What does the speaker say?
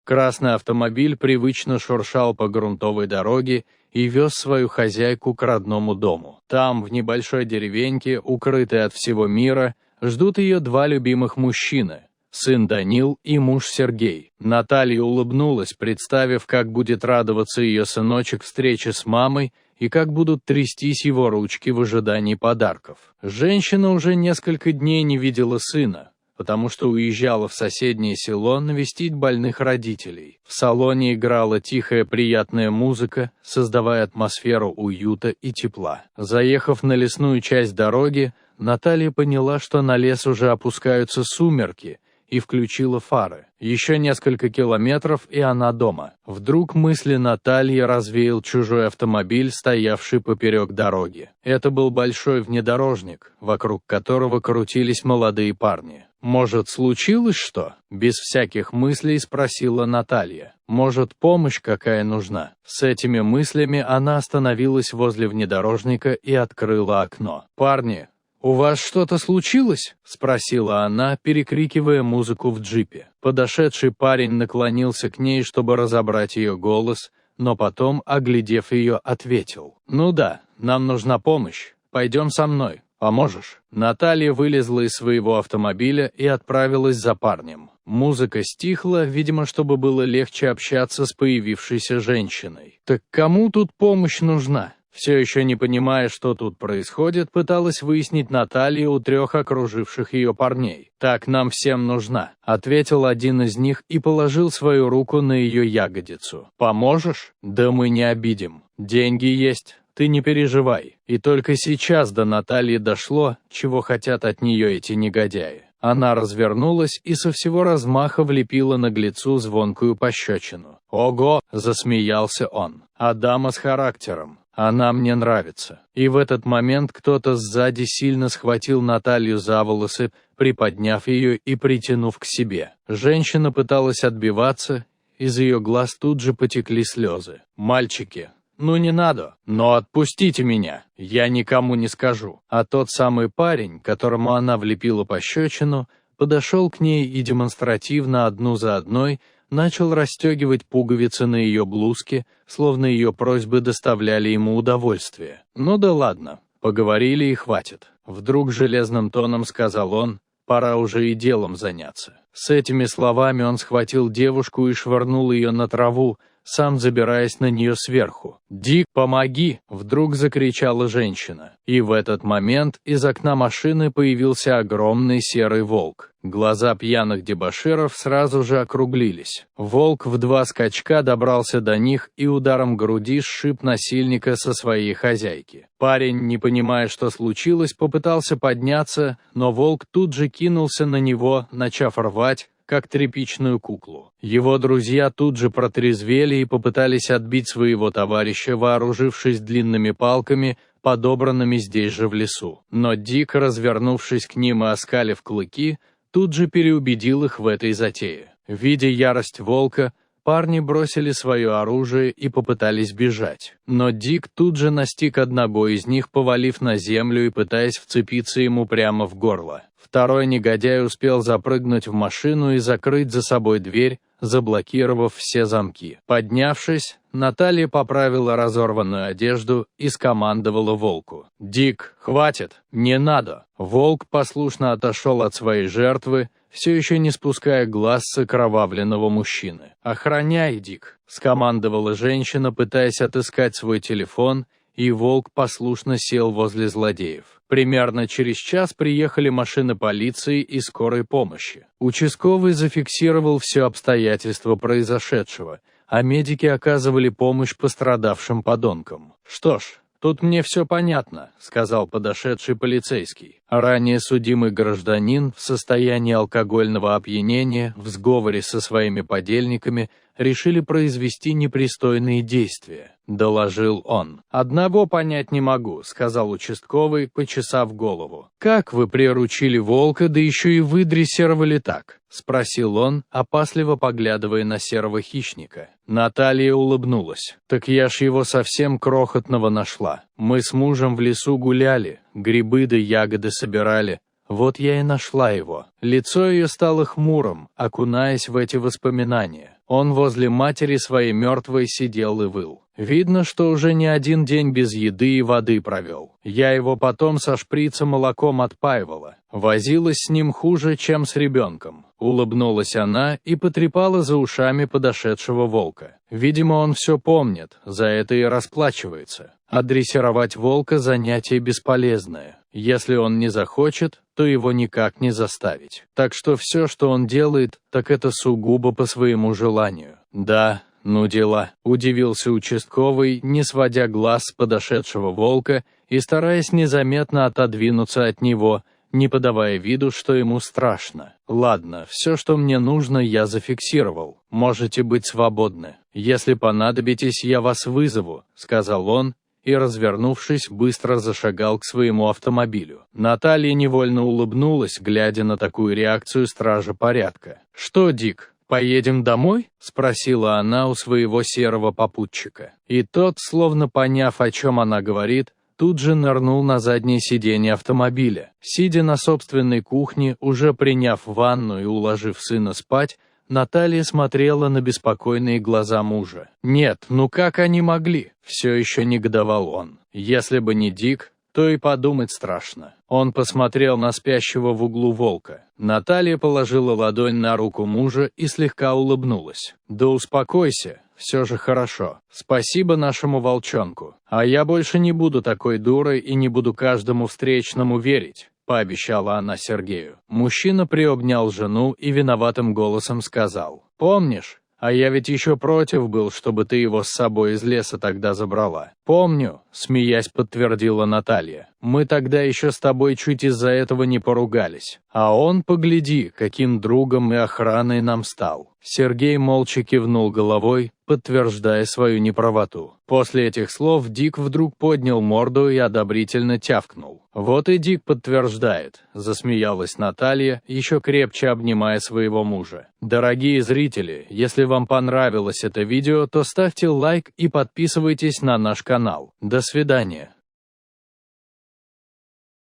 Красный автомобиль привычно шуршал по грунтовой дороге и вез свою хозяйку к родному дому. Там, в небольшой деревеньке, укрытой от всего мира, ждут ее два любимых мужчины – сын Данил и муж Сергей. Наталья улыбнулась, представив, как будет радоваться ее сыночек встрече с мамой и как будут трястись его ручки в ожидании подарков. Женщина уже несколько дней не видела сына, потому что уезжала в соседнее село навестить больных родителей. В салоне играла тихая приятная музыка, создавая атмосферу уюта и тепла. Заехав на лесную часть дороги, Наталья поняла, что на лес уже опускаются сумерки, и включила фары. Еще несколько километров, и она дома. Вдруг мысли Натальи развеял чужой автомобиль, стоявший поперек дороги. Это был большой внедорожник, вокруг которого крутились молодые парни. «Может, случилось что?» – без всяких мыслей спросила Наталья. «Может, помощь какая нужна?» С этими мыслями она остановилась возле внедорожника и открыла окно. «Парни, «У вас что-то случилось?» – спросила она, перекрикивая музыку в джипе. Подошедший парень наклонился к ней, чтобы разобрать ее голос, но потом, оглядев ее, ответил: «Ну да, нам нужна помощь. Пойдем со мной. Поможешь?» Наталья вылезла из своего автомобиля и отправилась за парнем. Музыка стихла, видимо, чтобы было легче общаться с появившейся женщиной. «Так кому тут помощь нужна?» Все еще не понимая, что тут происходит, пыталась выяснить Наталья у трех окруживших ее парней. «Так нам всем нужна», — ответил один из них и положил свою руку на ее ягодицу. «Поможешь? Да мы не обидим. Деньги есть, ты не переживай». И только сейчас до Натальи дошло, чего хотят от нее эти негодяи. Она развернулась и со всего размаха влепила наглецу звонкую пощечину. «Ого!» – засмеялся он. «А дама с характером. Она мне нравится». И в этот момент кто-то сзади сильно схватил Наталью за волосы, приподняв ее и притянув к себе. Женщина пыталась отбиваться, из ее глаз тут же потекли слезы. «Мальчики, ну не надо, но отпустите меня, я никому не скажу». А тот самый парень, которому она влепила пощечину, подошел к ней и демонстративно одну за одной начал расстегивать пуговицы на ее блузке, словно ее просьбы доставляли ему удовольствие. «Ну да ладно, поговорили и хватит», — вдруг железным тоном сказал он, «пора уже и делом заняться». С этими словами он схватил девушку и швырнул ее на траву, сам забираясь на нее сверху. «Дик, помоги!» – вдруг закричала женщина. И в этот момент из окна машины появился огромный серый волк. Глаза пьяных дебоширов сразу же округлились. Волк в два скачка добрался до них и ударом груди сшиб насильника со своей хозяйки. Парень, не понимая, что случилось, попытался подняться, но волк тут же кинулся на него, начав рвать, как тряпичную куклу. Его друзья тут же протрезвели и попытались отбить своего товарища, вооружившись длинными палками, подобранными здесь же в лесу. Но Дик, развернувшись к ним и оскалив клыки, тут же переубедил их в этой затее. Видя ярость волка, парни бросили свое оружие и попытались бежать. Но Дик тут же настиг одного из них, повалив на землю и пытаясь вцепиться ему прямо в горло. Второй негодяй успел запрыгнуть в машину и закрыть за собой дверь, заблокировав все замки. Поднявшись, Наталья поправила разорванную одежду и скомандовала волку: «Дик, хватит, не надо!» Волк послушно отошел от своей жертвы, все еще не спуская глаз с окровавленного мужчины. «Охраняй, Дик!» – скомандовала женщина, пытаясь отыскать свой телефон, и волк послушно сел возле злодеев. Примерно через час приехали машины полиции и скорой помощи. Участковый зафиксировал все обстоятельства произошедшего, а медики оказывали помощь пострадавшим подонкам. «Что ж, тут мне все понятно», — сказал подошедший полицейский. Ранее судимый гражданин в состоянии алкогольного опьянения в сговоре со своими подельниками решили произвести непристойные действия, доложил он. «Одного понять не могу», — сказал участковый, почесав голову. «Как вы приручили волка, да еще и выдрессировали так?» — спросил он, опасливо поглядывая на серого хищника. Наталья улыбнулась. «Так я ж его совсем крохотного нашла. Мы с мужем в лесу гуляли, грибы да ягоды собирали. Вот я и нашла его». Лицо ее стало хмурым, окунаясь в эти воспоминания. Он возле матери своей мертвой сидел и выл. Видно, что уже не один день без еды и воды провел. Я его потом со шприца молоком отпаивала. Возилась с ним хуже, чем с ребенком. Улыбнулась она и потрепала за ушами подошедшего волка. Видимо, он все помнит, за это и расплачивается. А дрессировать волка занятие бесполезное. Если он не захочет, то его никак не заставить. Так что все, что он делает, так это сугубо по своему желанию. Да, ну дела, удивился участковый, не сводя глаз с подошедшего волка и стараясь незаметно отодвинуться от него, не подавая виду, что ему страшно. «Ладно, все, что мне нужно, я зафиксировал. Можете быть свободны. Если понадобитесь, я вас вызову», — сказал он, и, развернувшись, быстро зашагал к своему автомобилю. Наталья невольно улыбнулась, глядя на такую реакцию стража порядка. «Что, Дик, поедем домой?» — спросила она у своего серого попутчика. И тот, словно поняв, о чем она говорит, тут же нырнул на заднее сиденье автомобиля. Сидя на собственной кухне, уже приняв ванну и уложив сына спать, Наталья смотрела на беспокойные глаза мужа. «Нет, ну как они могли?» — все еще негодовал он. «Если бы не Дик, то и подумать страшно». Он посмотрел на спящего в углу волка. Наталья положила ладонь на руку мужа и слегка улыбнулась. «Да успокойся, все же хорошо. Спасибо нашему волчонку. А я больше не буду такой дурой и не буду каждому встречному верить», — пообещала она Сергею. Мужчина приобнял жену и виноватым голосом сказал: «Помнишь? А я ведь еще против был, чтобы ты его с собой из леса тогда забрала». «Помню», — смеясь подтвердила Наталья. «Мы тогда еще с тобой чуть из-за этого не поругались. А он, погляди, каким другом и охраной нам стал». Сергей молча кивнул головой, подтверждая свою неправоту. После этих слов Дик вдруг поднял морду и одобрительно тявкнул. «Вот и Дик подтверждает», — засмеялась Наталья, еще крепче обнимая своего мужа. Дорогие зрители, если вам понравилось это видео, то ставьте лайк и подписывайтесь на наш канал. До свидания.